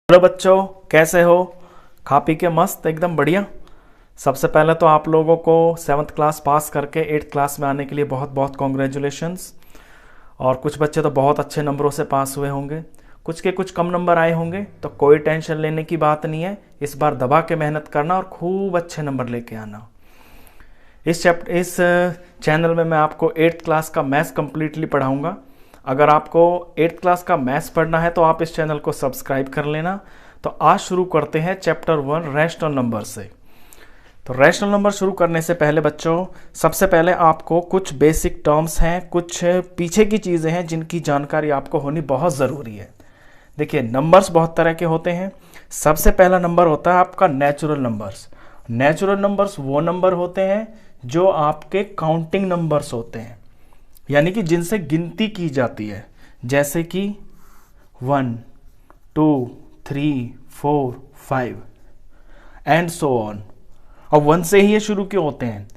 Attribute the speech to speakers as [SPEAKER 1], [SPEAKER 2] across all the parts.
[SPEAKER 1] Hello बच्चों, कैसे हो? खा पी के मस्त एकदम बढ़िया। सबसे पहले तो आप लोगों को 7th क्लास पास करके 8th क्लास में आने के लिए बहुत बहुत कॉन्ग्रेचुलेशंस। और कुछ बच्चे तो बहुत अच्छे नंबरों से पास हुए होंगे, कुछ के कुछ कम नंबर आए होंगे, तो कोई टेंशन लेने की बात नहीं है। इस बार दबा के मेहनत करना और खूब अच्छे नंबर लेके आना। इस चैनल में मैं आपको 8th क्लास का मैथ्स कम्प्लीटली पढ़ाऊँगा। अगर आपको 8th क्लास का मैथ्स पढ़ना है तो आप इस चैनल को सब्सक्राइब कर लेना। तो आज शुरू करते हैं चैप्टर 1 रैशनल नंबर से। तो रैशनल नंबर शुरू करने से पहले बच्चों, सबसे पहले आपको कुछ बेसिक टर्म्स हैं, कुछ पीछे की चीज़ें हैं जिनकी जानकारी आपको होनी बहुत ज़रूरी है। देखिए, नंबर्स बहुत तरह के होते हैं। सबसे पहला नंबर होता है आपका नेचुरल नंबर्स। नेचुरल नंबर्स वो नंबर होते हैं जो आपके काउंटिंग नंबर्स होते हैं, यानी कि जिनसे गिनती की जाती है, जैसे कि 1, 2, 3, 4, 5 एंड सो ऑन। और 1 से ही ये शुरू क्यों होते हैं?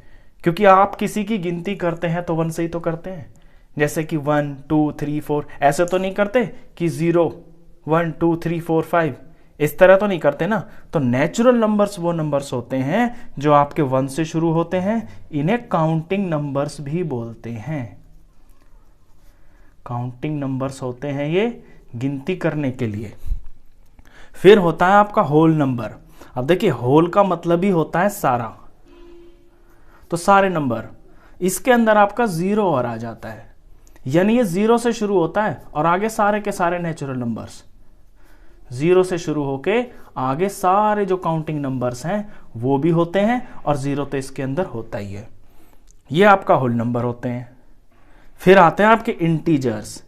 [SPEAKER 1] क्योंकि आप किसी की गिनती करते हैं तो 1 से ही तो करते हैं। जैसे कि 1, 2, 3, 4 ऐसे तो नहीं करते कि 0, 1, 2, 3, 4, 5 इस तरह तो नहीं करते ना। तो नेचुरल नंबर्स वो नंबर्स होते हैं जो आपके 1 से शुरू होते हैं। इन्हें काउंटिंग नंबर्स भी बोलते हैं। काउंटिंग नंबर्स होते हैं ये, गिनती करने के लिए। फिर होता है आपका होल नंबर। अब देखिए, होल का मतलब ही होता है सारा, तो सारे नंबर। इसके अंदर आपका 0 और आ जाता है, यानी ये 0 से शुरू होता है और आगे सारे के सारे नेचुरल नंबर्स 0 से शुरू होके आगे सारे जो काउंटिंग नंबर्स हैं वो भी होते हैं, और 0 तो इसके अंदर होता ही है। ये आपका होल नंबर होते हैं। फिर आते हैं आपके इंटीजर्स।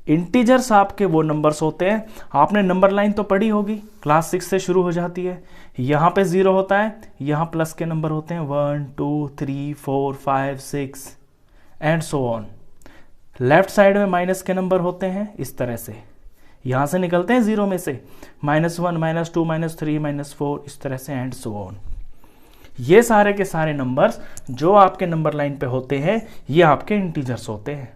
[SPEAKER 1] इंटीजर्स आपके वो नंबर्स होते हैं, आपने नंबर लाइन तो पढ़ी होगी, क्लास 6 से शुरू हो जाती है। यहाँ पे 0 होता है, यहाँ प्लस के नंबर होते हैं 1, 2, 3, 4, 5, 6 and so on. Left side में माइनस के नंबर होते हैं इस तरह से, यहाँ से निकलते हैं 0 में से -1, -2, -3, -4 इस तरह से एंड सो ऑन। ये सारे के सारे नंबर्स जो आपके नंबर लाइन पे होते हैं ये आपके इंटीजर्स होते हैं।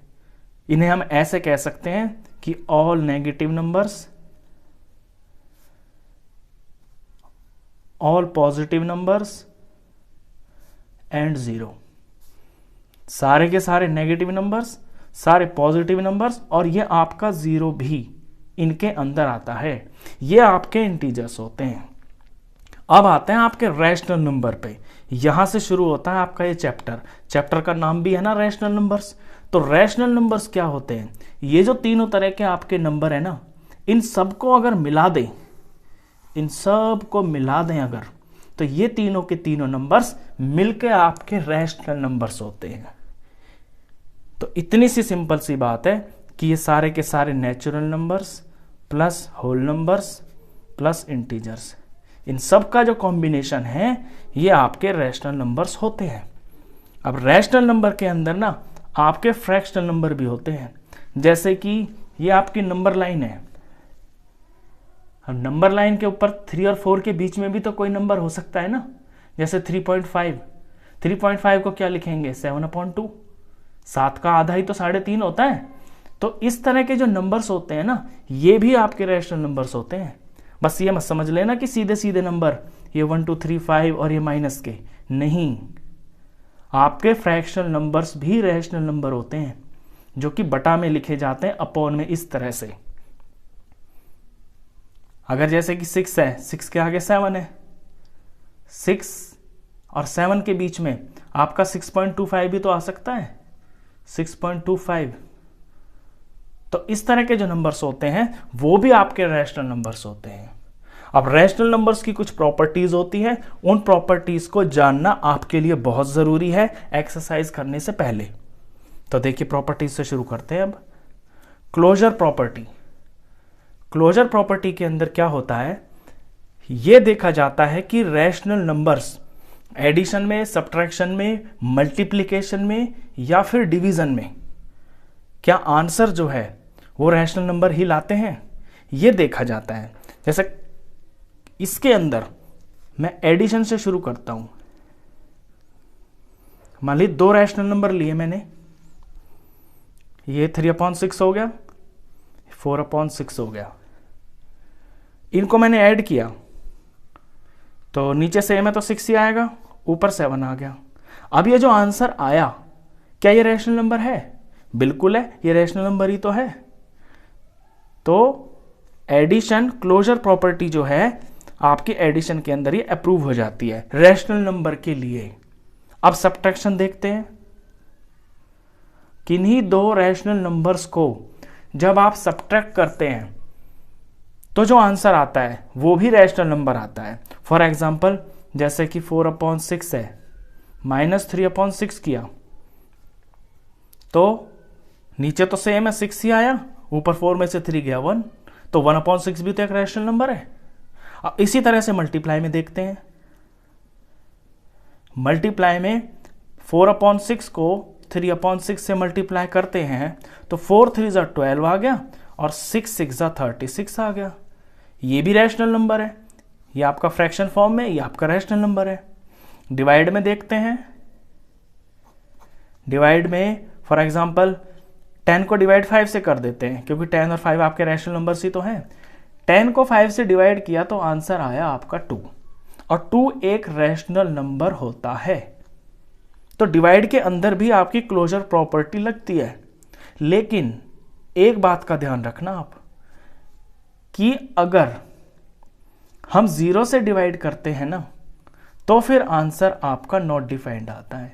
[SPEAKER 1] इन्हें हम ऐसे कह सकते हैं कि all negative numbers, all positive numbers and 0। सारे के सारे नेगेटिव नंबर्स, सारे पॉजिटिव नंबर्स और ये आपका 0 भी इनके अंदर आता है। ये आपके इंटीजर्स होते हैं। अब आते हैं आपके रैशनल नंबर पे। यहां से शुरू होता है आपका ये चैप्टर का नाम भी है ना रैशनल नंबर्स। तो रैशनल नंबर्स क्या होते हैं? ये जो तीनों तरह के आपके नंबर है ना, इन सबको अगर मिला दें, इन सब को मिला दें अगर, तो ये तीनों के तीनों नंबर्स मिलके आपके रैशनल नंबर्स होते हैं। तो इतनी सी सिंपल सी बात है कि ये सारे के सारे natural numbers plus whole numbers plus integers, इन सब का जो कॉम्बिनेशन है ये आपके रैशनल नंबर्स होते हैं। अब रैशनल नंबर के अंदर ना आपके फ्रैक्शनल नंबर भी होते हैं। जैसे कि ये आपकी नंबर लाइन है, अब नंबर लाइन के ऊपर 3 और 4 के बीच में भी तो कोई नंबर हो सकता है ना। जैसे 3.5 को क्या लिखेंगे? 7/2। 7 का आधा ही तो 3.5 होता है। तो इस तरह के जो नंबर्स होते हैं ना, ये भी आपके रैशनल नंबर्स होते हैं। बस ये मत समझ लेना कि सीधे सीधे नंबर ये 1, 2, 3, 5 और ये माइनस के नहीं। आपके फ्रैक्शनल नंबर्स भी रैशनल नंबर होते हैं जो कि बटा में लिखे जाते हैं, अपॉन में इस तरह से। अगर जैसे कि 6 है, 6 के आगे 7 है, 6 और 7 के बीच में आपका 6.25 भी तो आ सकता है, 6.25। तो इस तरह के जो नंबर्स होते हैं वो भी आपके रैशनल नंबर्स होते हैं। अब रैशनल नंबर्स की कुछ प्रॉपर्टीज होती है, उन प्रॉपर्टीज को जानना आपके लिए बहुत जरूरी है एक्सरसाइज करने से पहले। तो देखिए, प्रॉपर्टीज से शुरू करते हैं। अब क्लोजर प्रॉपर्टी। क्लोजर प्रॉपर्टी के अंदर क्या होता है, यह देखा जाता है कि रैशनल नंबर्स एडिशन में, सब्ट्रैक्शन में, मल्टीप्लिकेशन में या फिर डिवीजन में क्या आंसर जो है वो रैशनल नंबर ही लाते हैं, ये देखा जाता है। जैसे इसके अंदर मैं एडिशन से शुरू करता हूं। मान ली 2 रैशनल नंबर लिए मैंने, ये 3/6 हो गया, 4/6 हो गया। इनको मैंने ऐड किया तो नीचे सेम है तो 6 ही आएगा, ऊपर 7 आ गया। अब ये जो आंसर आया, क्या ये रैशनल नंबर है? बिल्कुल है, ये रैशनल नंबर ही तो है। तो एडिशन क्लोजर प्रॉपर्टी जो है आपकी एडिशन के अंदर ही अप्रूव हो जाती है रैशनल नंबर के लिए। अब सब्ट्रैक्शन देखते हैं। किन्हीं दो रैशनल नंबर्स को जब आप सब्ट्रैक्ट करते हैं तो जो आंसर आता है वो भी रैशनल नंबर आता है। फॉर एग्जाम्पल जैसे कि 4/6 है, -3/6 किया तो नीचे तो सेम है 6 ही आया, ऊपर 4 में से 3 गया 1, तो 1/6 भी तो एक रैशनल नंबर है। अब इसी तरह से मल्टीप्लाई में देखते हैं। मल्टीप्लाई में 4/6 को 3/6 से मल्टीप्लाई करते हैं तो 4 3 12 आ गया और 6 6 36 आ गया। ये भी रैशनल नंबर है। ये आपका फ्रैक्शन फॉर्म में, ये आपका रैशनल नंबर है। डिवाइड में देखते हैं। डिवाइड में फॉर एग्जांपल 10 को डिवाइड 5 से कर देते हैं क्योंकि 10 और 5 आपके रैशनल नंबर्स ही तो हैं। 10 को 5 से डिवाइड किया तो आंसर आया आपका 2, और 2 एक रैशनल नंबर होता है। तो डिवाइड के अंदर भी आपकी क्लोजर प्रॉपर्टी लगती है। लेकिन एक बात का ध्यान रखना आप कि अगर हम 0 से डिवाइड करते हैं ना तो फिर आंसर आपका नॉट डिफाइंड आता है।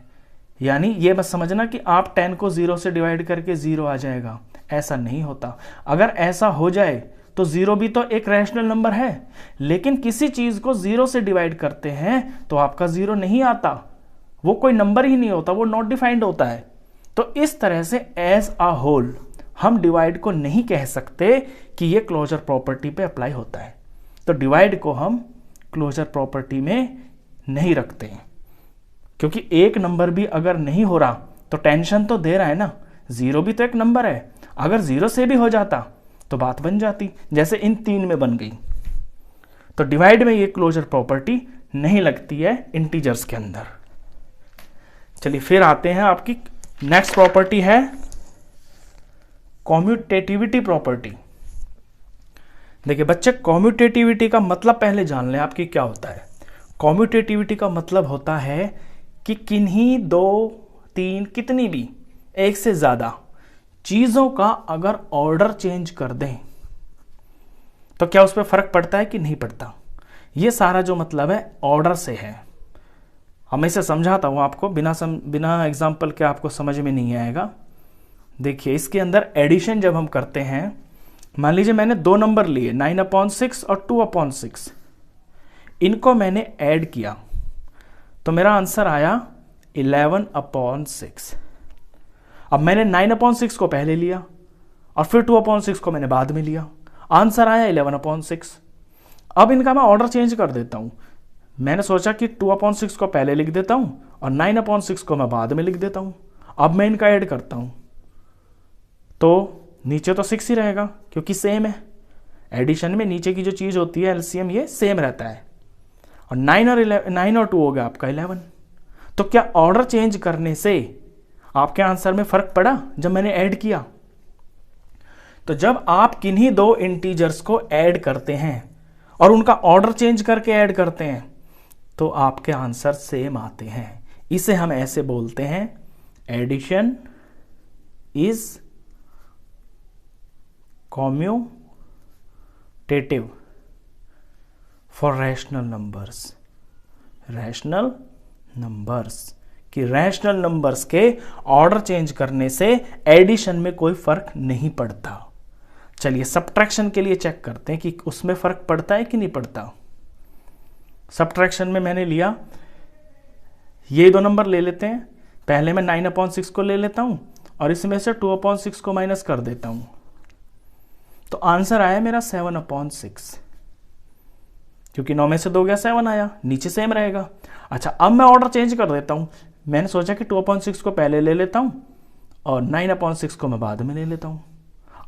[SPEAKER 1] यानी ये बस समझना कि आप 10 को 0 से डिवाइड करके 0 आ जाएगा, ऐसा नहीं होता। अगर ऐसा हो जाए तो 0 भी तो एक रैशनल नंबर है, लेकिन किसी चीज को 0 से डिवाइड करते हैं तो आपका 0 नहीं आता, वो कोई नंबर ही नहीं होता, वो नॉट डिफाइंड होता है। तो इस तरह से एज अ होल हम डिवाइड को नहीं कह सकते कि ये क्लोजर प्रॉपर्टी पे अप्लाई होता है। तो डिवाइड को हम क्लोजर प्रॉपर्टी में नहीं रखते हैं, क्योंकि एक नंबर भी अगर नहीं हो रहा तो टेंशन तो दे रहा है ना। 0 भी तो एक नंबर है, अगर 0 से भी हो जाता तो बात बन जाती, जैसे इन 3 में बन गई। तो डिवाइड में ये क्लोजर प्रॉपर्टी नहीं लगती है इंटीजर्स के अंदर। चलिए फिर आते हैं, आपकी नेक्स्ट प्रॉपर्टी है कॉम्यूटेटिविटी प्रॉपर्टी। देखिए बच्चे, कॉम्यूटेटिविटी का मतलब पहले जान लें आपकी क्या होता है। कॉम्यूटेटिविटी का मतलब होता है कि किन्हीं 2 3 कितनी भी एक से ज्यादा चीजों का अगर ऑर्डर चेंज कर दें तो क्या उस पर फर्क पड़ता है कि नहीं पड़ता। ये सारा जो मतलब है ऑर्डर से है। हम इसे समझाता हूं आपको, बिना एग्जाम्पल के आपको समझ में नहीं आएगा। देखिए इसके अंदर एडिशन जब हम करते हैं, मान लीजिए मैंने 2 नंबर लिए 9/6 और 2/6, इनको मैंने ऐड किया तो मेरा आंसर आया 11/6। अब मैंने 9/6 को पहले लिया और फिर 2/6 को मैंने बाद में लिया, आंसर आया 11/6। अब इनका मैं ऑर्डर चेंज कर देता हूं। मैंने सोचा कि 2/6 को पहले लिख देता हूं और 9/6 को मैं बाद में लिख देता हूं। अब मैं इनका ऐड करता हूं तो नीचे तो 6 ही रहेगा क्योंकि सेम है। एडिशन में नीचे की जो चीज होती है एलसीएम ये सेम रहता है। और 9 और 2 हो गया आपका 11। तो क्या ऑर्डर चेंज करने से आपके आंसर में फर्क पड़ा जब मैंने ऐड किया? तो जब आप किन्हीं 2 इंटीजर्स को ऐड करते हैं और उनका ऑर्डर चेंज करके ऐड करते हैं तो आपके आंसर सेम आते हैं। इसे हम ऐसे बोलते हैं, addition is commutative for rational numbers. Rational numbers कि रैशनल नंबर्स के ऑर्डर चेंज करने से एडिशन में कोई फर्क नहीं पड़ता। चलिए सब्ट्रैक्शन के लिए चेक करते हैं कि उसमें फर्क पड़ता है कि नहीं पड़ता। सब्ट्रैक्शन में मैंने लिया, ये 2 नंबर ले लेते हैं। पहले मैं 9/6 को ले लेता हूं और इसमें से 2/6 को माइनस कर देता हूं तो आंसर आया मेरा 7/6, क्योंकि 9 में से 2 गया 7 आया, नीचे सेम रहेगा। अच्छा अब मैं ऑर्डर चेंज कर देता हूं। मैंने सोचा कि 2/6 को पहले ले लेता हूं और 9/6 को मैं बाद में ले लेता हूं।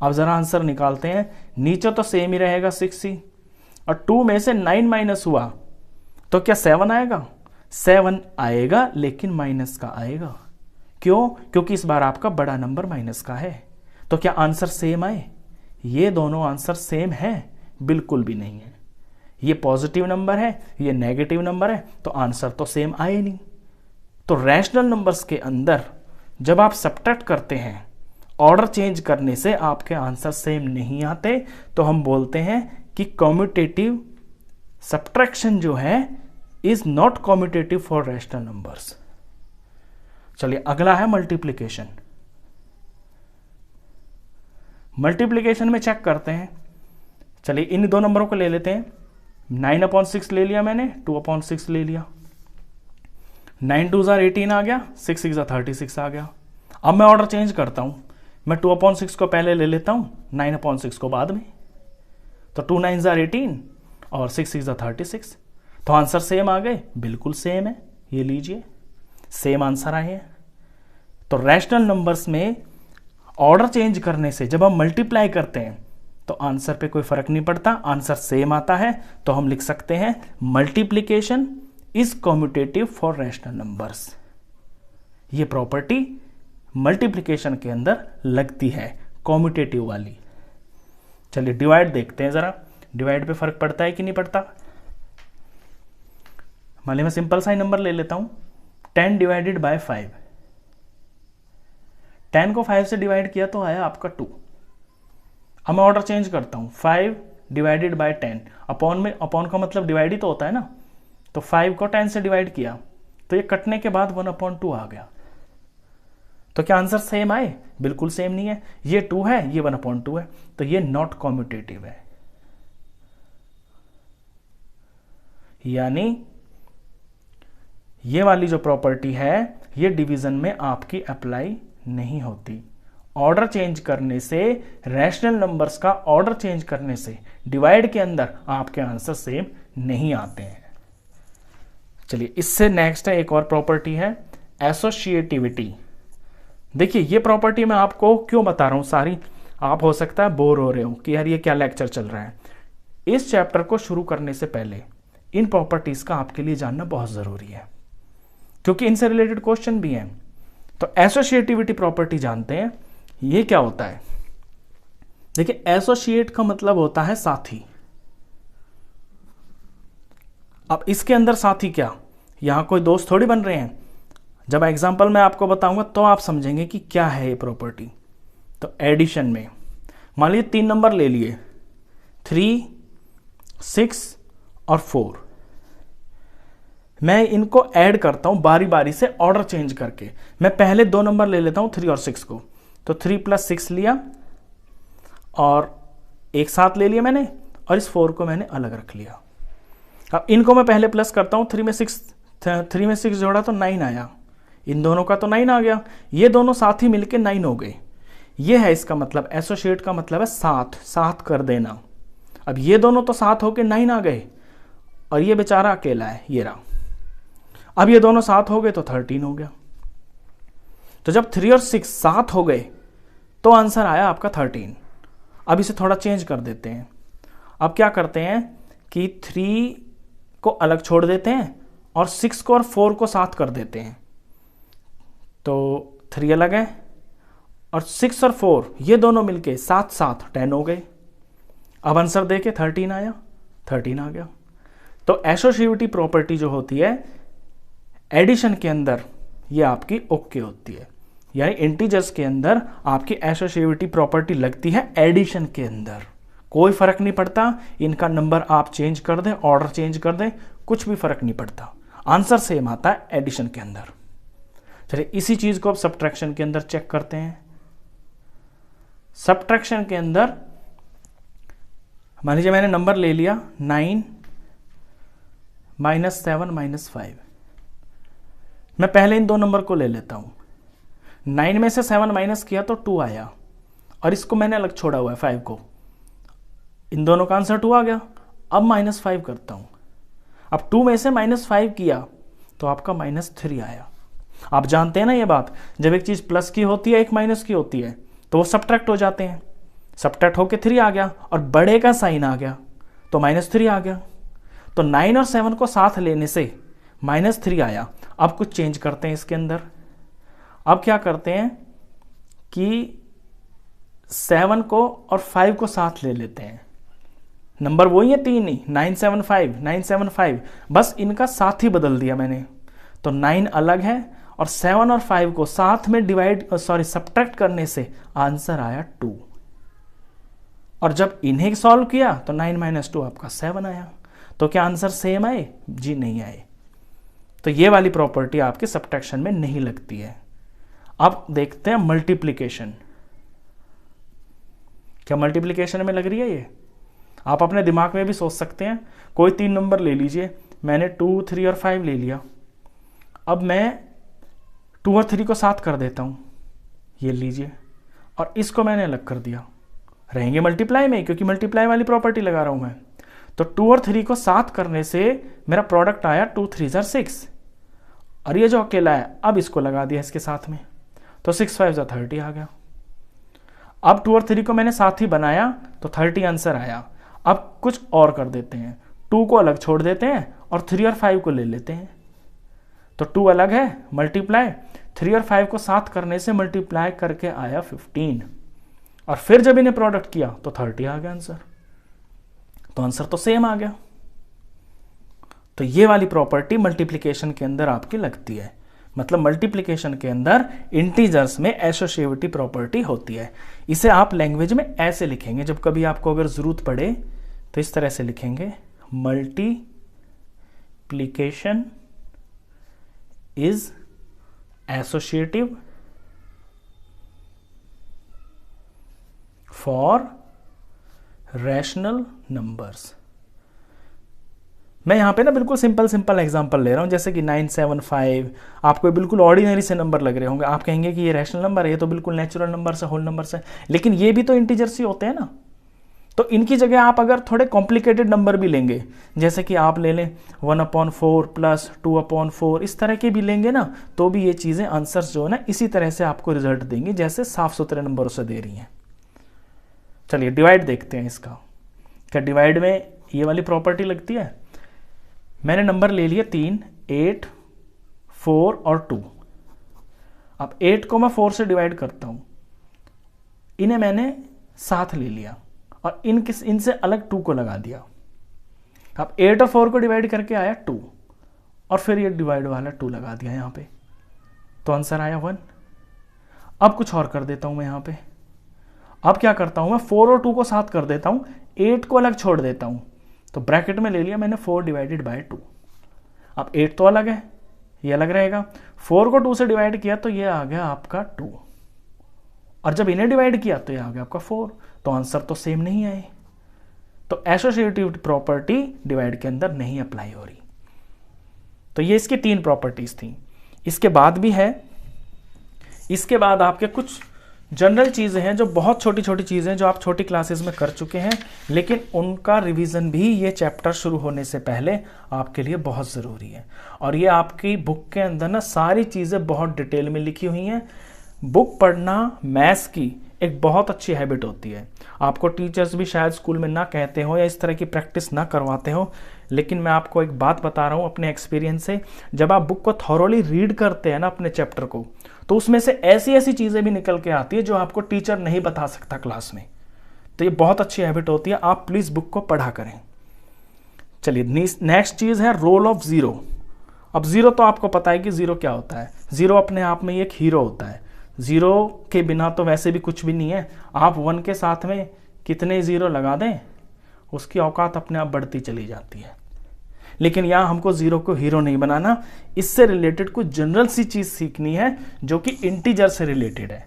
[SPEAKER 1] अब जरा आंसर निकालते हैं। नीचे तो सेम ही रहेगा 6 ही, और 2 में से 9 माइनस हुआ तो क्या 7 आएगा? 7 आएगा लेकिन माइनस का आएगा। क्यों? क्योंकि इस बार आपका बड़ा नंबर माइनस का है। तो क्या आंसर सेम आए? ये दोनों आंसर सेम है, बिल्कुल भी नहीं है। ये पॉजिटिव नंबर है, ये नेगेटिव नंबर है, तो आंसर तो सेम आए नहीं। तो रैशनल नंबर्स के अंदर जब आप सब्ट्रैक्ट करते हैं, ऑर्डर चेंज करने से आपके आंसर सेम नहीं आते, तो हम बोलते हैं कि कम्यूटेटिव सब्ट्रैक्शन जो है is not commutative for rational numbers. चलिए अगला है मल्टीप्लिकेशन। मल्टीप्लिकेशन में चेक करते हैं। चलिए इन दो नंबरों को ले लेते हैं। 9/6 ले लिया मैंने, 2/6 ले लिया। 9 2 18 आ गया, 6 6 36 आ गया। अब मैं ऑर्डर चेंज करता हूं, मैं 2/6 को पहले ले लेता हूं, 9/6 को बाद में। तो 2 9 18 और 6 6 36। तो आंसर सेम आ गए, बिल्कुल सेम है। ये लीजिए, सेम आंसर आए हैं। तो रैशनल नंबर्स में ऑर्डर चेंज करने से जब हम मल्टीप्लाई करते हैं तो आंसर पे कोई फर्क नहीं पड़ता, आंसर सेम आता है। तो हम लिख सकते हैं multiplication is commutative for rational numbers. ये प्रॉपर्टी मल्टीप्लिकेशन के अंदर लगती है, कम्यूटेटिव वाली। चलिए डिवाइड देखते हैं जरा, डिवाइड पे फर्क पड़ता है कि नहीं पड़ता। मान लीजिए मैं सिंपल सा ही नंबर ले लेता हूं, 10 डिवाइडेड बाय 5। 10 को 5 से डिवाइड किया तो आया आपका 2। अब मैं ऑर्डर चेंज करता हूं, 5 डिवाइडेड बाय 10। अपॉन में, अपॉन का मतलब डिवाइड ही तो होता है ना। तो 5 को 10 से डिवाइड किया तो ये कटने के बाद 1/2 आ गया। तो क्या आंसर सेम आए? बिल्कुल सेम नहीं है। ये 2 है, ये 1/2 है, तो ये नॉट कम्यूटेटिव है। यानी ये वाली जो प्रॉपर्टी है ये डिवीजन में आपकी अप्लाई नहीं होती। ऑर्डर चेंज करने से, रैशनल नंबर्स का ऑर्डर चेंज करने से डिवाइड के अंदर आपके आंसर सेम नहीं आते हैं। चलिए इससे नेक्स्ट है, एक और प्रॉपर्टी है एसोसिएटिविटी। देखिए ये प्रॉपर्टी मैं आपको क्यों बता रहा हूं सारी, आप हो सकता है बोर हो रहे हो कि यार ये क्या लेक्चर चल रहा है। इस चैप्टर को शुरू करने से पहले इन प्रॉपर्टीज का आपके लिए जानना बहुत जरूरी है, क्योंकि इनसे रिलेटेड क्वेश्चन भी हैं। तो एसोसिएटिविटी प्रॉपर्टी जानते हैं, ये क्या होता है। देखिए एसोसिएट का मतलब होता है साथी। अब इसके अंदर साथी क्या, यहां कोई दोस्त थोड़ी बन रहे हैं। जब एग्जांपल मैं आपको बताऊंगा तो आप समझेंगे कि क्या है ये प्रॉपर्टी। तो एडिशन में मान लीजिए 3 नंबर ले लिए, 3, 6 और 4। मैं इनको ऐड करता हूं बारी बारी से ऑर्डर चेंज करके। मैं पहले 2 नंबर ले लेता हूं 3 और 6 को, तो 3 + 6 लिया और एक साथ ले लिया मैंने, और इस 4 को मैंने अलग रख लिया। अब इनको मैं पहले प्लस करता हूं, 3 में 6 जोड़ा तो 9 आया, इन दोनों का तो 9 आ गया। ये दोनों साथ ही मिलके 9 हो गए। ये है इसका मतलब, एसोसिएट का मतलब है साथ कर देना। अब ये दोनों तो साथ होके 9 आ गए और ये बेचारा अकेला है, ये रहा। अब ये दोनों साथ हो गए तो 13 हो गया। तो जब 3 और 6 साथ हो गए तो आंसर आया आपका 13। अब इसे थोड़ा चेंज कर देते हैं। अब क्या करते हैं कि 3 को अलग छोड़ देते हैं और 6 को और 4 को साथ कर देते हैं। तो 3 अलग है और 6 और 4 ये दोनों मिलके साथ 10 हो गए। अब आंसर देके 13 आया, 13 आ गया। तो एसोसिएटिविटी प्रॉपर्टी जो होती है एडिशन के अंदर, ये आपकी ओके होती है। यानी इंटीजर्स के अंदर आपकी एसोसिएटिविटी प्रॉपर्टी लगती है एडिशन के अंदर। कोई फर्क नहीं पड़ता, इनका नंबर आप चेंज कर दें, ऑर्डर चेंज कर दें, कुछ भी फर्क नहीं पड़ता, आंसर सेम आता है एडिशन के अंदर। चलिए इसी चीज को अब सब्ट्रैक्शन के अंदर चेक करते हैं। सब्ट्रैक्शन के अंदर मान लीजिए मैंने नंबर ले लिया 9 -7 -5। मैं पहले इन 2 नंबर को ले लेता हूं। 9 में से 7 माइनस किया तो 2 आया, और इसको मैंने अलग छोड़ा हुआ है 5 को। इन दोनों का आंसर 2 आ गया। अब -5 करता हूं। अब 2 में से -5 किया तो आपका -3 आया। आप जानते हैं ना ये बात, जब एक चीज प्लस की होती है, एक माइनस की होती है, तो वो सब्ट्रैक्ट हो जाते हैं। सब्ट्रैक्ट होके 3 आ गया और बड़े का साइन आ गया तो -3 आ गया। तो 9 और 7 को साथ लेने से -3 आया। अब कुछ चेंज करते हैं इसके अंदर। अब क्या करते हैं कि 7 को और 5 को साथ ले लेते हैं। नंबर वही है तीन ही, 975 975, बस इनका साथ ही बदल दिया मैंने। तो 9 अलग है और 7 और 5 को साथ में सब्ट्रैक्ट करने से आंसर आया 2। और जब इन्हें सॉल्व किया तो 9 - 2 आपका 7 आया। तो क्या आंसर सेम आए? जी नहीं आए। तो ये वाली प्रॉपर्टी आपके सब्ट्रैक्शन में नहीं लगती है। अब देखते हैं मल्टीप्लिकेशन। क्या मल्टीप्लिकेशन में लग रही है ये? आप अपने दिमाग में भी सोच सकते हैं। कोई 3 नंबर ले लीजिए, मैंने 2, 3 और 5 ले लिया। अब मैं 2 और 3 को साथ कर देता हूं, ये लीजिए, और इसको मैंने अलग कर दिया। रहेंगे मल्टीप्लाई में, क्योंकि मल्टीप्लाई वाली प्रॉपर्टी लगा रहा हूं मैं। तो 2 और 3 को साथ करने से मेरा प्रोडक्ट आया 2 3 6, और ये जो अकेला है अब इसको लगा दिया इसके साथ में, तो 6 5 30 आ गया। अब 2 और 3 को मैंने साथ ही बनाया तो 30 आंसर आया। अब कुछ और कर देते हैं, 2 को अलग छोड़ देते हैं और 3 और 5 को ले लेते हैं। तो 2 अलग है, मल्टीप्लाई, 3 और 5 को साथ करने से मल्टीप्लाई करके आया 15, और फिर जब इन्हें प्रोडक्ट किया तो 30 आ गया आंसर। तो आंसर तो सेम आ गया। तो ये वाली प्रॉपर्टी मल्टीप्लिकेशन के अंदर आपकी लगती है। मतलब मल्टीप्लिकेशन के अंदर इंटीजर्स में एसोसिएटिव प्रॉपर्टी होती है। इसे आप लैंग्वेज में ऐसे लिखेंगे, जब कभी आपको अगर जरूरत पड़े तो इस तरह से लिखेंगे, multiplication is associative for rational numbers. मैं यहां पे ना बिल्कुल सिंपल एग्जांपल ले रहा हूं, जैसे कि 975 आपको बिल्कुल ऑर्डिनरी से नंबर लग रहे होंगे। आप कहेंगे कि ये रैशनल नंबर है, ये तो बिल्कुल नेचुरल नंबर से, होल नंबर से, लेकिन ये भी तो इंटीजर्स ही होते हैं ना। तो इनकी जगह आप अगर थोड़े कॉम्प्लिकेटेड नंबर भी लेंगे, जैसे कि आप ले लें 1/4 प्लस 2/4, इस तरह के भी लेंगे ना, तो भी ये चीजें आंसर्स जो है ना इसी तरह से आपको रिजल्ट देंगी, जैसे साफ सुथरे नंबरों से दे रही हैं। चलिए डिवाइड देखते हैं इसका। क्या डिवाइड में ये वाली प्रॉपर्टी लगती है? मैंने नंबर ले लिया 3, 8, 4 और 2। अब 8 को मैं 4 से डिवाइड करता हूं, इन्हें मैंने साथ ले लिया और इनसे अलग 2 को लगा दिया। अब 8 और 4 को डिवाइड करके आया 2, और फिर ये डिवाइड वाला 2 लगा दिया यहां पे, तो आंसर आया 1। अब कुछ और कर देता हूं मैं यहां पे। अब क्या करता हूं मैं, 4 और 2 को साथ कर देता हूं, 8 को अलग छोड़ देता हूं, तो ब्रैकेट में ले लिया मैंने 4 डिवाइडेड बाय 2। अब 8 तो अलग है, ये अलग रहेगा। 4 को 2 से डिवाइड किया तो ये आ गया आपका 2, और जब इन्हें डिवाइड किया तो ये आ गया आपका 4। तो आंसर तो सेम नहीं आए। तो एसोसिएटिव प्रॉपर्टी डिवाइड के अंदर नहीं अप्लाई हो रही। तो ये इसकी 3 प्रॉपर्टीज थी। इसके बाद भी है, इसके बाद आपके कुछ जनरल चीजें हैं जो बहुत छोटी छोटी चीजें जो आप छोटी क्लासेस में कर चुके हैं, लेकिन उनका रिवीजन भी ये चैप्टर शुरू होने से पहले आपके लिए बहुत ज़रूरी है। और ये आपकी बुक के अंदर ना सारी चीज़ें बहुत डिटेल में लिखी हुई हैं। बुक पढ़ना मैथ्स की एक बहुत अच्छी हैबिट होती है। आपको टीचर्स भी शायद स्कूल में ना कहते हो या इस तरह की प्रैक्टिस ना करवाते हो, लेकिन मैं आपको एक बात बता रहा हूँ अपने एक्सपीरियंस से। जब आप बुक को थॉरोली रीड करते हैं ना अपने चैप्टर को, तो उसमें से ऐसी ऐसी चीज़ें भी निकल के आती है जो आपको टीचर नहीं बता सकता क्लास में। तो ये बहुत अच्छी हैबिट होती है, आप प्लीज़ बुक को पढ़ा करें। चलिए नेक्स्ट चीज़ है रोल ऑफ ज़ीरो। अब ज़ीरो तो आपको पता है कि ज़ीरो क्या होता है। ज़ीरो अपने आप में एक हीरो होता है। ज़ीरो के बिना तो वैसे भी कुछ भी नहीं है। आप 1 के साथ में कितने ज़ीरो लगा दें, उसकी औकात अपने आप बढ़ती चली जाती है। लेकिन यहाँ हमको ज़ीरो को हीरो नहीं बनाना, इससे रिलेटेड कुछ जनरल सी चीज़ सीखनी है जो कि इंटीजर से रिलेटेड है।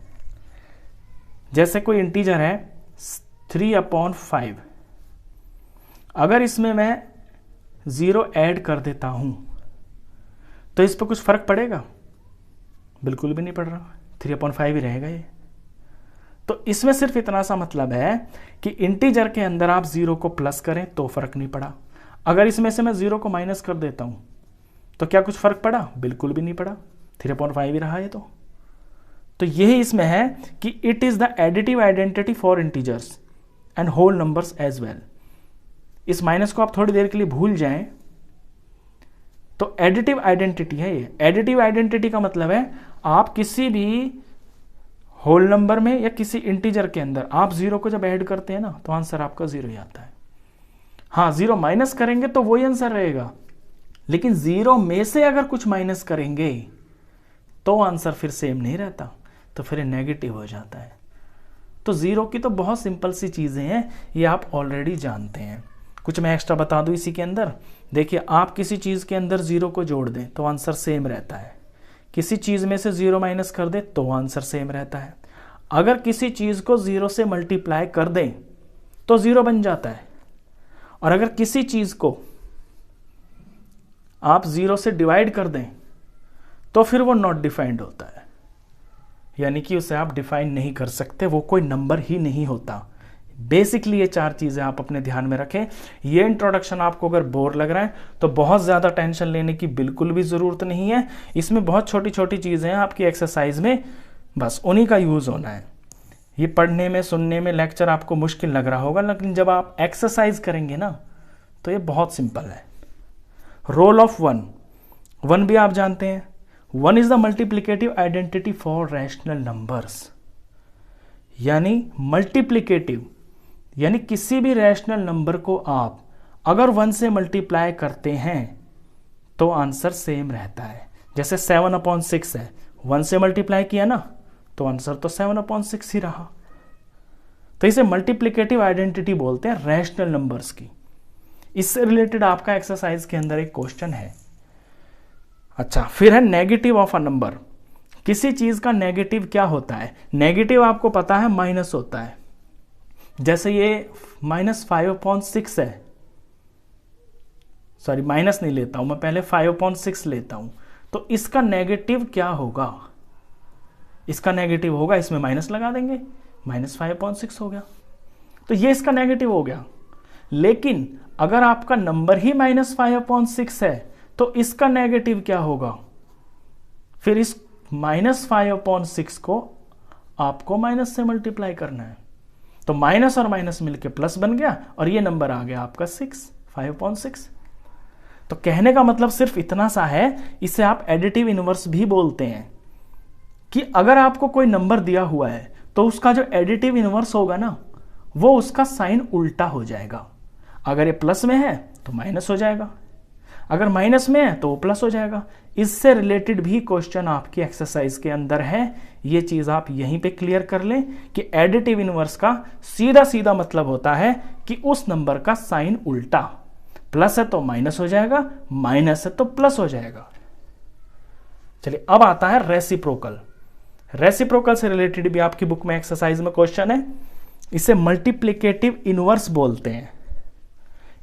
[SPEAKER 1] जैसे कोई इंटीजर है 3/5, अगर इसमें मैं 0 ऐड कर देता हूं तो इस पर कुछ फर्क पड़ेगा? बिल्कुल भी नहीं पड़ रहा, 3/5 ही रहेगा ये। तो इसमें सिर्फ इतना सा मतलब है कि इंटीजर के अंदर आप 0 को प्लस करें तो फर्क नहीं पड़ा, अगर इसमें से मैं 0 को माइनस कर देता हूं तो क्या कुछ फर्क पड़ा? बिल्कुल भी नहीं पड़ा, 3/5 ही रहा ये। तो यही इसमें है कि it is the additive identity for integers and whole numbers as well. इस माइनस को आप थोड़ी देर के लिए भूल जाएं तो एडिटिव आइडेंटिटी है ये। एडिटिव आइडेंटिटी का मतलब है आप किसी भी होल नंबर में या किसी इंटीजर के अंदर आप 0 को जब ऐड करते हैं ना तो आंसर आपका 0 ही आता है। हाँ, 0 माइनस करेंगे तो वही आंसर रहेगा, लेकिन 0 में से अगर कुछ माइनस करेंगे तो आंसर फिर सेम नहीं रहता, तो फिर नेगेटिव हो जाता है। तो 0 की तो बहुत सिंपल सी चीज़ें हैं, ये आप ऑलरेडी जानते हैं। कुछ मैं एक्स्ट्रा बता दूं इसी के अंदर। देखिए, आप किसी चीज़ के अंदर 0 को जोड़ दें तो आंसर सेम रहता है, किसी चीज़ में से 0 माइनस कर दें तो आंसर सेम रहता है। अगर किसी चीज़ को 0 से मल्टीप्लाई कर दें तो 0 बन जाता है, और अगर किसी चीज़ को आप 0 से डिवाइड कर दें तो फिर वो नॉट डिफाइंड होता है, यानी कि उसे आप डिफाइन नहीं कर सकते, वो कोई नंबर ही नहीं होता। बेसिकली ये 4 चीज़ें आप अपने ध्यान में रखें। ये इंट्रोडक्शन आपको अगर बोर लग रहा है तो बहुत ज़्यादा टेंशन लेने की बिल्कुल भी ज़रूरत नहीं है। इसमें बहुत छोटी छोटी चीज़ें हैं आपकी एक्सरसाइज में, बस उन्हीं का यूज़ होना है। ये पढ़ने में, सुनने में लेक्चर आपको मुश्किल लग रहा होगा, लेकिन जब आप एक्सरसाइज करेंगे ना तो ये बहुत सिंपल है। रोल ऑफ 1 भी आप जानते हैं। 1 is the multiplicative identity for rational numbers, यानी मल्टीप्लिकेटिव, यानी किसी भी रैशनल नंबर को आप अगर 1 से मल्टीप्लाई करते हैं तो आंसर सेम रहता है। जैसे 7/6 है, 1 से मल्टीप्लाई किया ना तो आंसर तो 7/6 ही रहा। तो इसे मल्टीप्लिकेटिव आइडेंटिटी बोलते हैं रैशनल नंबर्स की। इससे रिलेटेड आपका एक्सरसाइज के अंदर एक क्वेश्चन है। अच्छा, फिर है नेगेटिव ऑफ अ नंबर। किसी चीज का नेगेटिव क्या होता है? नेगेटिव आपको पता है माइनस होता है। जैसे ये -5/6 है, सॉरी माइनस नहीं लेता हूं मैं, पहले 5/6 लेता हूं। तो इसका नेगेटिव क्या होगा? इसका नेगेटिव होगा, इसमें माइनस लगा देंगे, -5/6 हो गया, तो ये इसका नेगेटिव हो गया। लेकिन अगर आपका नंबर ही -5/6 है तो इसका नेगेटिव क्या होगा? फिर इस -5/6 को आपको माइनस से मल्टीप्लाई करना है, तो माइनस और माइनस मिलके प्लस बन गया और ये नंबर आ गया आपका 5/6। तो कहने का मतलब सिर्फ इतना सा है, इसे आप एडिटिव इनवर्स भी बोलते हैं, कि अगर आपको कोई नंबर दिया हुआ है तो उसका जो एडिटिव इनवर्स होगा ना, वो उसका साइन उल्टा हो जाएगा। अगर ये प्लस में है तो माइनस हो जाएगा, अगर माइनस में है तो वो प्लस हो जाएगा। इससे रिलेटेड भी क्वेश्चन आपकी एक्सरसाइज के अंदर है। ये चीज आप यहीं पे क्लियर कर लें कि एडिटिव इनवर्स का सीधा सीधा मतलब होता है कि उस नंबर का साइन उल्टा, प्लस है तो माइनस हो जाएगा, माइनस है तो प्लस हो जाएगा। चलिए, अब आता है रेसिप्रोकल। रेसिप्रोकल से रिलेटेड भी आपकी बुक में एक्सरसाइज में क्वेश्चन है। इसे मल्टीप्लिकेटिव इनवर्स बोलते हैं।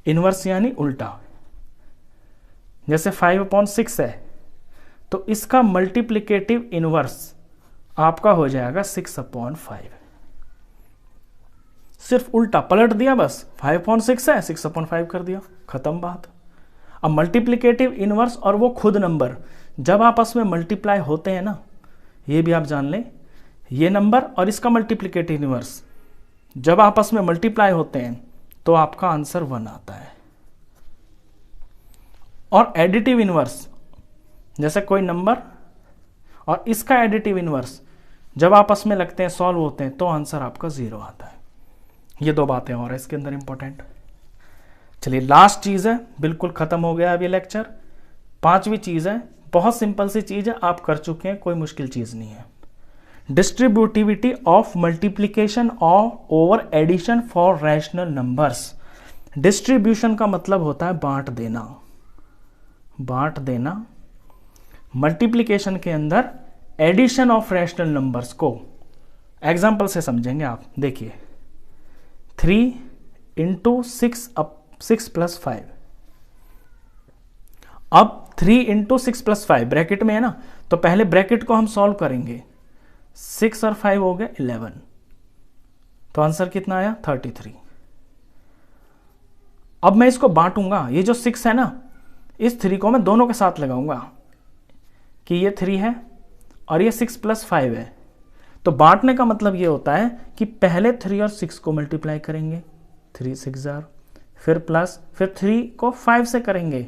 [SPEAKER 1] इनवर्स यानी उल्टा। जैसे 5/6 है तो इसका मल्टीप्लिकेटिव इनवर्स आपका हो जाएगा 6/5। सिर्फ उल्टा पलट दिया, बस 5/6 है 6/5 कर दिया, खत्म बात। अब मल्टीप्लिकेटिव इनवर्स और वो खुद नंबर जब आपस में मल्टीप्लाई होते हैं ना, ये भी आप जान लें, ये नंबर और इसका मल्टीप्लिकेटिव इनवर्स जब आपस में मल्टीप्लाई होते हैं तो आपका आंसर 1 आता है। और एडिटिव इनवर्स, जैसे कोई नंबर और इसका एडिटिव इनवर्स जब आपस में लगते हैं, सॉल्व होते हैं, तो आंसर आपका 0 आता है। ये 2 बातें और है इसके अंदर इंपॉर्टेंट। चलिए, लास्ट चीज है, बिल्कुल खत्म हो गया अब ये लेक्चर। 5वीं चीज है, बहुत सिंपल सी चीज है, आप कर चुके हैं, कोई मुश्किल चीज नहीं है। Distributivity of multiplication of over addition for rational numbers. Distribution का मतलब होता है बांट देना। बांट देना। मल्टीप्लीकेशन के अंदर एडिशन ऑफ रैशनल नंबर्स को एग्जाम्पल से समझेंगे आप। देखिए, 3 × 6 + 5। अब 3 × 6 + 5 ब्रैकेट में है ना, तो पहले ब्रैकेट को हम सॉल्व करेंगे। 6 और 5 हो गए 11, तो आंसर कितना आया 33। अब मैं इसको बांटूंगा, ये जो 6 है ना, इस 3 को मैं दोनों के साथ लगाऊंगा कि ये 3 है और ये 6 + 5 है। तो बांटने का मतलब ये होता है कि पहले 3 और 6 को मल्टीप्लाई करेंगे, 3 6 जार, फिर प्लस, फिर 3 को 5 से करेंगे,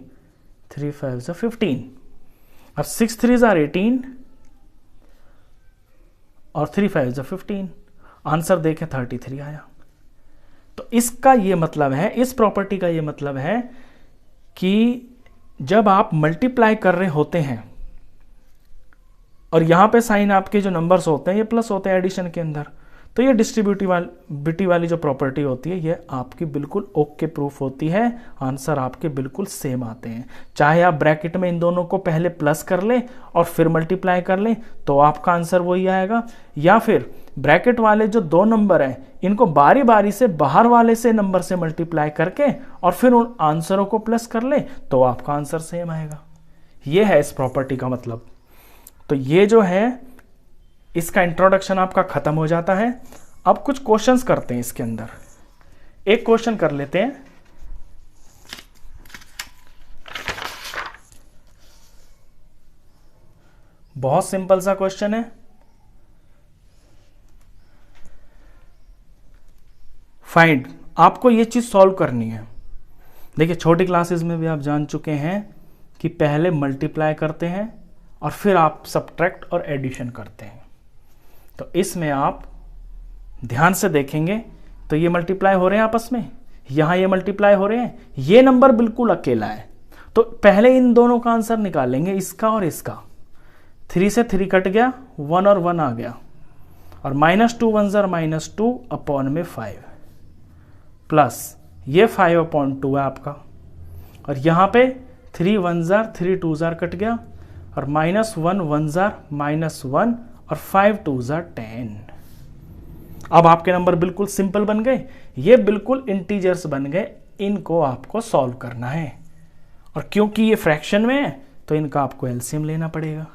[SPEAKER 1] 3 5 15। अब 6 3 जार 18 और 3 5 15। आंसर देखें 33 आया। तो इसका ये मतलब है, इस प्रॉपर्टी का ये मतलब है कि जब आप मल्टीप्लाई कर रहे होते हैं और यहां पे साइन आपके जो नंबर्स होते हैं ये प्लस होते हैं एडिशन के अंदर, तो ये डिस्ट्रीब्यूटिविटी वाली जो प्रॉपर्टी होती है ये आपकी बिल्कुल ओके प्रूफ होती है, आंसर आपके बिल्कुल सेम आते हैं। चाहे आप ब्रैकेट में इन दोनों को पहले प्लस कर लें और फिर मल्टीप्लाई कर लें तो आपका आंसर वही आएगा, या फिर ब्रैकेट वाले जो दो नंबर हैं इनको बारी बारी से बाहर वाले से नंबर से मल्टीप्लाई करके और फिर उन आंसरों को प्लस कर ले तो आपका आंसर सेम आएगा। ये है इस प्रॉपर्टी का मतलब। तो ये जो है इसका इंट्रोडक्शन आपका खत्म हो जाता है। अब कुछ क्वेश्चंस करते हैं इसके अंदर। एक क्वेश्चन कर लेते हैं। बहुत सिंपल सा क्वेश्चन है। फाइंड, आपको ये चीज सॉल्व करनी है। देखिए छोटी क्लासेस में भी आप जान चुके हैं कि पहले मल्टीप्लाई करते हैं और फिर आप सब्ट्रैक्ट और एडिशन करते हैं। तो इसमें आप ध्यान से देखेंगे तो ये मल्टीप्लाई हो रहे हैं आपस में, यहां ये मल्टीप्लाई हो रहे हैं, ये नंबर बिल्कुल अकेला है। तो पहले इन दोनों का आंसर निकालेंगे, इसका और इसका। 3 से 3 कट गया, 1 और 1 आ गया, और -2 1 ज़र -2 अपॉन में 5 प्लस ये 5/2 है आपका, और यहां पे 3 1 ज़र 3 2 ज़र कट गया, और -1 1 ज़र -1 और 5 2 ज़र 10। अब आपके नंबर बिल्कुल सिंपल बन गए, ये बिल्कुल इंटीजर्स बन गए। इनको आपको सॉल्व करना है, और क्योंकि ये फ्रैक्शन में है तो इनका आपको एलसीएम लेना पड़ेगा।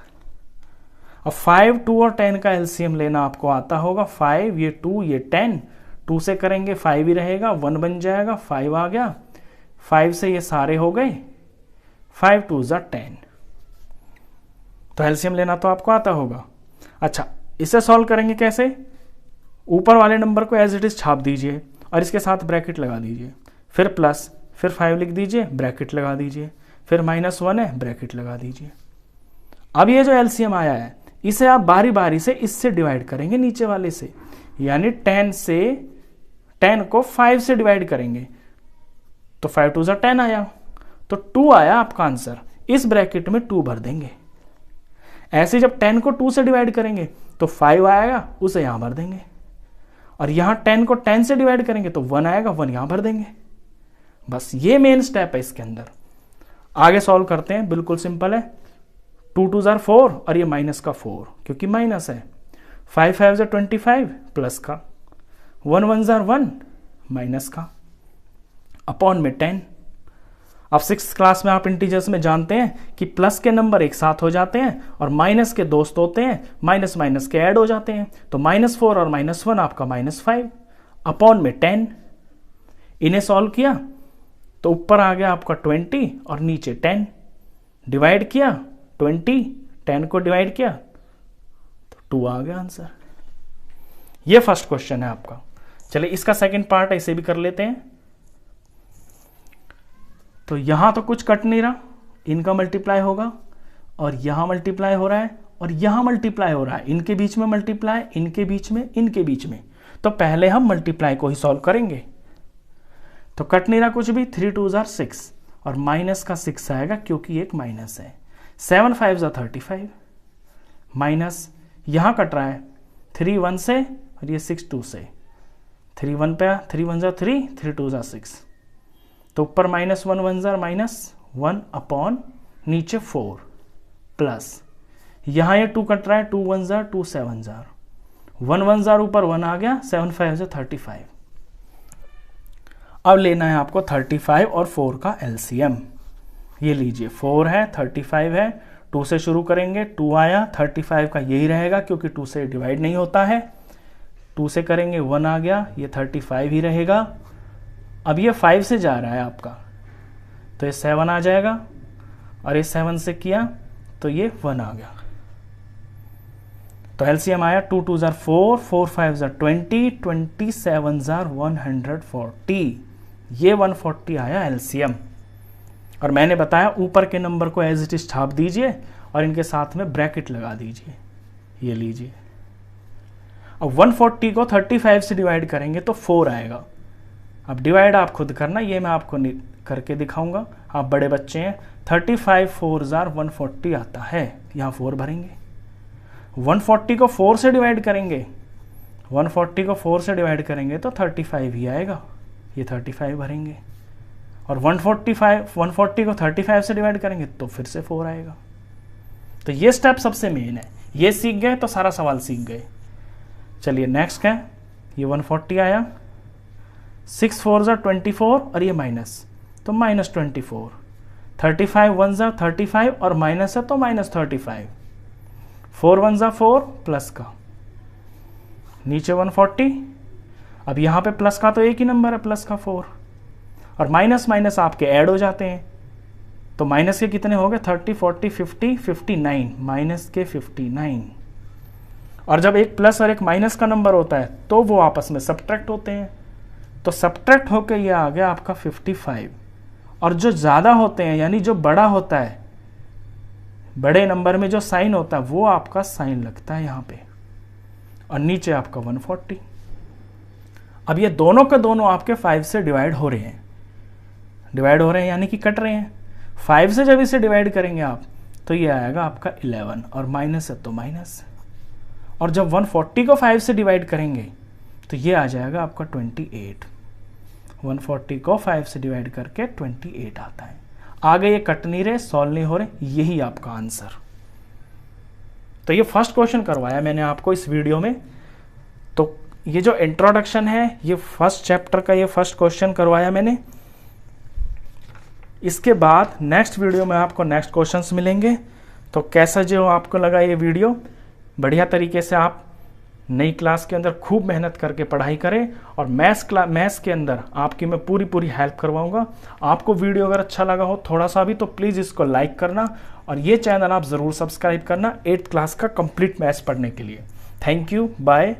[SPEAKER 1] अब 5 2 और 10 का एलसीएम लेना आपको आता होगा। 5 ये 2 ये 10, 2 से करेंगे 5 ही रहेगा, 1 बन जाएगा, 5 आ गया, 5 से ये सारे हो गए, 5 2 ज़र 10। तो एलसीएम लेना तो आपको आता होगा। अच्छा, इसे सॉल्व करेंगे कैसे? ऊपर वाले नंबर को एज इट इज छाप दीजिए और इसके साथ ब्रैकेट लगा दीजिए, फिर प्लस, फिर 5 लिख दीजिए, ब्रैकेट लगा दीजिए, फिर -1 है, ब्रैकेट लगा दीजिए। अब ये जो एलसीएम आया है इसे आप बारी बारी से इससे डिवाइड करेंगे, नीचे वाले से, यानी 10 को 5 से डिवाइड करेंगे तो 5 2 ज़र 10 आया, तो 2 आया आपका आंसर। इस ब्रैकेट में 2 भर देंगे। ऐसे जब 10 को 2 से डिवाइड करेंगे तो 5 आएगा, उसे यहां भर देंगे, और यहां 10 को 10 से डिवाइड करेंगे तो 1 आएगा, 1 यहां भर देंगे। बस ये मेन स्टेप है इसके अंदर। आगे सॉल्व करते हैं, बिल्कुल सिंपल है। 2 2 ज़र 4 और ये माइनस का 4 क्योंकि माइनस है, 5 5 ज़र 25 प्लस का, 1 1 ज़र 1 माइनस का, अपॉन में 10। अब 6th क्लास में आप इंटीजर्स में जानते हैं कि प्लस के नंबर एक साथ हो जाते हैं और माइनस के दोस्त होते हैं, माइनस माइनस के ऐड हो जाते हैं। तो -4 और -1 आपका -5 अपॉन में 10। इन्हें सॉल्व किया तो ऊपर आ गया आपका 20 और नीचे 10। डिवाइड किया 20, 10 को डिवाइड किया तो 2 आ गया आंसर। ये फर्स्ट क्वेश्चन है आपका। चलिए इसका सेकंड पार्ट ऐसे भी कर लेते हैं। तो यहां तो कुछ कट नहीं रहा, इनका मल्टीप्लाई होगा, और यहां मल्टीप्लाई हो रहा है, और यहां मल्टीप्लाई हो रहा है, इनके बीच में मल्टीप्लाई, इनके बीच में, इनके बीच में। तो पहले हम मल्टीप्लाई को ही सॉल्व करेंगे। तो कट नहीं रहा कुछ भी, 3 2 ज़र 6 और माइनस का 6 आएगा क्योंकि एक माइनस है। 7 5 ज़र 35 माइनस, यहां कट रहा है 3 1 से और ये 6 2 से, 3 1 पे 3 1 ज़र 3, 3 2 ज़र 6, तो ऊपर -1 1 ज़र -1 अपॉन नीचे 4 प्लस, यहां ये 2 कट रहा है, 2 1 ज़र 2 7 ज़र, 1 1 ज़र ऊपर 1 आ गया, 7 5 ज़र 35। अब लेना है आपको 35 और 4 का एलसीएम। ये लीजिए, 4 है, 35 है, 2 से शुरू करेंगे, 2 आया, 35 का यही रहेगा क्योंकि 2 से डिवाइड नहीं होता है, 2 से करेंगे 1 आ गया, ये 35 ही रहेगा। अब ये 5 से जा रहा है आपका, तो ये 7 आ जाएगा, और ये 7 से किया तो ये 1 आ गया। तो एलसीएम आया 2 2 ज़र 4, 4 5 ज़र 20, 27 ज़र 140। ये 140 आया एलसीएम। और मैंने बताया ऊपर के नंबर को एज इट इज छाप दीजिए और इनके साथ में ब्रैकेट लगा दीजिए। ये लीजिए, अब 140 को 35 से डिवाइड करेंगे तो 4 आएगा, अब डिवाइड आप खुद करना, ये मैं आपको करके दिखाऊंगा, आप बड़े बच्चे हैं। 35 4 140 आता है, यहाँ 4 भरेंगे। 140 को 4 से डिवाइड करेंगे, 140 को 4 से डिवाइड करेंगे तो 35 ही आएगा, ये 35 भरेंगे। और 140 को 35 से डिवाइड करेंगे तो फिर से 4 आएगा। तो ये स्टेप सबसे मेन है, ये सीख गए तो सारा सवाल सीख गए। चलिए नेक्स्ट क्या है, ये 140 आया, 6 4 24 और ये माइनस, तो -24। 35 1 35 और माइनस है तो -35। 4 1 4 प्लस का, नीचे 140। अब यहाँ पे प्लस का तो एक ही नंबर है, प्लस का 4, और माइनस माइनस आपके ऐड हो जाते हैं, तो माइनस के कितने हो गए, 30 40 50 59, माइनस के 59। और जब एक प्लस और एक माइनस का नंबर होता है तो वो आपस में सब्ट्रैक्ट होते हैं, तो सब्ट्रैक्ट होकर ये आ गया आपका 55। और जो ज़्यादा होते हैं यानी जो बड़ा होता है, बड़े नंबर में जो साइन होता है वो आपका साइन लगता है यहाँ पे, और नीचे आपका 140। अब ये दोनों के दोनों आपके 5 से डिवाइड हो रहे हैं, यानी कि कट रहे हैं। 5 से जब इसे डिवाइड करेंगे आप तो ये आएगा आपका 11, और माइनस है तो माइनस। और जब 140 को 5 से डिवाइड करेंगे तो ये आ जाएगा आपका 28। 140 को 5 से डिवाइड करके 28 आता है। आगे ये कट नहीं रहे, सॉल्व नहीं हो रहे, यही आपका आंसर। तो ये फर्स्ट क्वेश्चन करवाया मैंने आपको इस वीडियो में। तो ये जो इंट्रोडक्शन है, ये फर्स्ट चैप्टर का ये फर्स्ट क्वेश्चन करवाया मैंने। इसके बाद नेक्स्ट वीडियो में आपको नेक्स्ट क्वेश्चंस मिलेंगे। तो कैसा जो आपको लगा ये वीडियो, बढ़िया तरीके से आप नई क्लास के अंदर खूब मेहनत करके पढ़ाई करें, और मैथ्स के अंदर आपकी मैं पूरी हेल्प करवाऊंगा। आपको वीडियो अगर अच्छा लगा हो थोड़ा सा भी, तो प्लीज़ इसको लाइक करना, और ये चैनल आप ज़रूर सब्सक्राइब करना 8th क्लास का कंप्लीट मैथ्स पढ़ने के लिए। Thank you, bye.